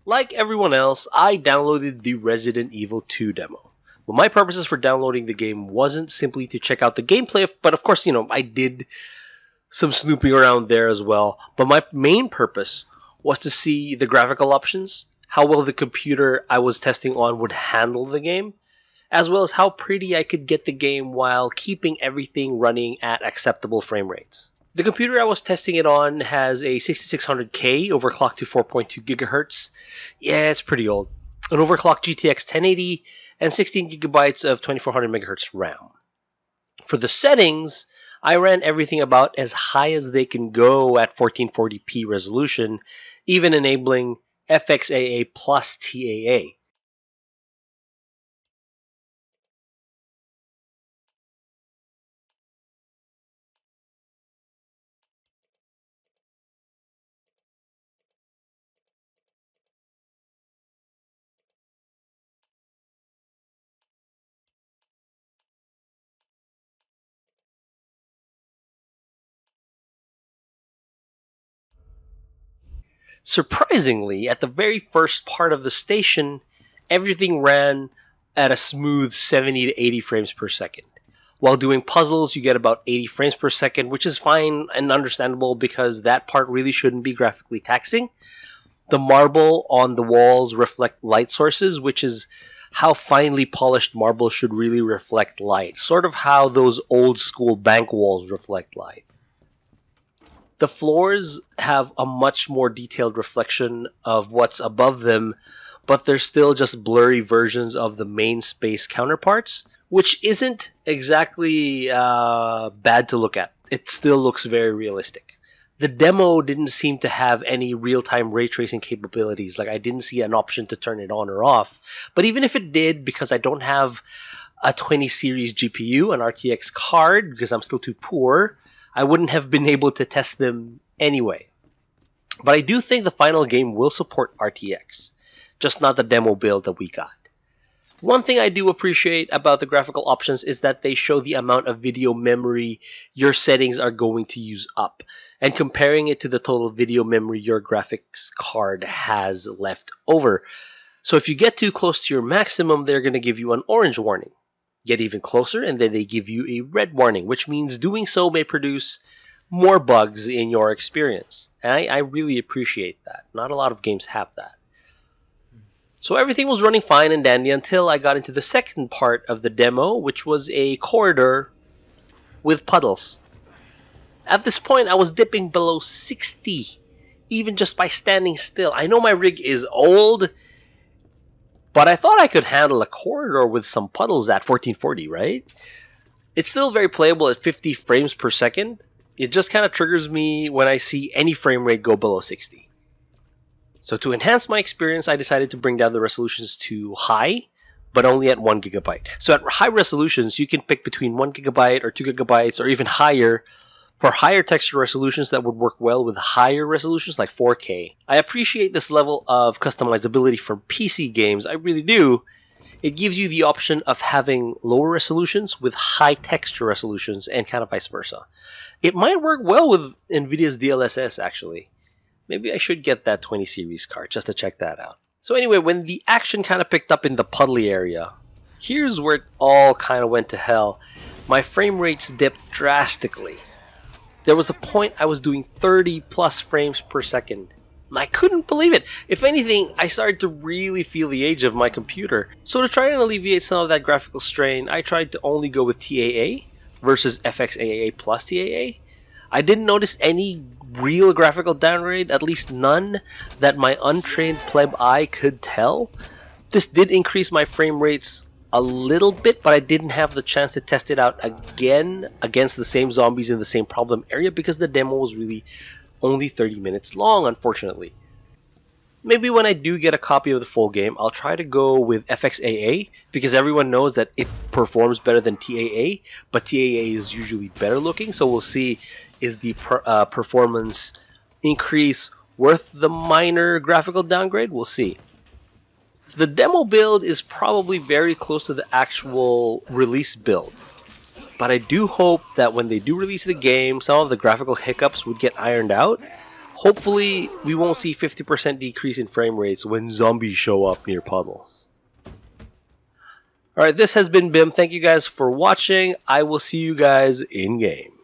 Like everyone else, I downloaded the Resident Evil 2 demo. Well, my purposes for downloading the game wasn't simply to check out the gameplay, but of course, I did some snooping around there as well. But my main purpose was to see the graphical options, how well the computer I was testing on would handle the game, as well as how pretty I could get the game while keeping everything running at acceptable frame rates. The computer I was testing it on has a 6600K overclocked to 4.2 GHz. Yeah, it's pretty old. An overclocked GTX 1080 and 16 gigabytes of 2400 MHz RAM. For the settings, I ran everything about as high as they can go at 1440p resolution, even enabling FXAA plus TAA. Surprisingly, at the very first part of the station, everything ran at a smooth 70 to 80 frames per second. While doing puzzles, you get about 80 frames per second, which is fine and understandable because that part really shouldn't be graphically taxing. The marble on the walls reflect light sources, which is how finely polished marble should really reflect light. Sort of how those old school bank walls reflect light. The floors have a much more detailed reflection of what's above them, but they're still just blurry versions of the main space counterparts, which isn't exactly bad to look at. It still looks very realistic. The demo didn't seem to have any real-time ray tracing capabilities. Like, I didn't see an option to turn it on or off. But even if it did, because I don't have a 20 series GPU, an RTX card, because I'm still too poor, I wouldn't have been able to test them anyway. But I do think the final game will support RTX, just not the demo build that we got. One thing I do appreciate about the graphical options is that they show the amount of video memory your settings are going to use up, and comparing it to the total video memory your graphics card has left over. So if you get too close to your maximum, they're going to give you an orange warning. Get even closer, and then they give you a red warning, which means doing so may produce more bugs in your experience. And I really appreciate that. Not a lot of games have that. So everything was running fine and dandy until I got into the second part of the demo, which was a corridor with puddles. At this point, I was dipping below 60, even just by standing still. I know my rig is old, but I thought I could handle a corridor with some puddles at 1440, right? It's still very playable at 50 frames per second. It just kind of triggers me when I see any frame rate go below 60. So to enhance my experience, I decided to bring down the resolutions to high, but only at 1 gigabyte. So at high resolutions, you can pick between 1 gigabyte or 2 gigabytes or even higher for higher texture resolutions that would work well with higher resolutions like 4K. I appreciate this level of customizability for PC games, I really do. It gives you the option of having lower resolutions with high texture resolutions and kind of vice versa. It might work well with NVIDIA's DLSS actually. Maybe I should get that 20 series card just to check that out. So anyway, when the action kind of picked up in the puddly area, here's where it all kind of went to hell. My frame rates dipped drastically. There was a point I was doing 30 plus frames per second. I couldn't believe it. If anything, I started to really feel the age of my computer. So to try and alleviate some of that graphical strain, I tried to only go with TAA versus FXAA plus TAA. I didn't notice any real graphical downgrade, at least none, that my untrained pleb eye could tell. This did increase my frame rates a little bit, but I didn't have the chance to test it out again against the same zombies in the same problem area because the demo was really only 30 minutes long, unfortunately. Maybe when I do get a copy of the full game, I'll try to go with FXAA because everyone knows that it performs better than TAA, but TAA is usually better looking, so we'll see is the performance increase worth the minor graphical downgrade? We'll see. So the demo build is probably very close to the actual release build. But I do hope that when they do release the game, some of the graphical hiccups would get ironed out. Hopefully, we won't see 50% decrease in frame rates when zombies show up near puddles. Alright, this has been Bim. Thank you guys for watching. I will see you guys in game.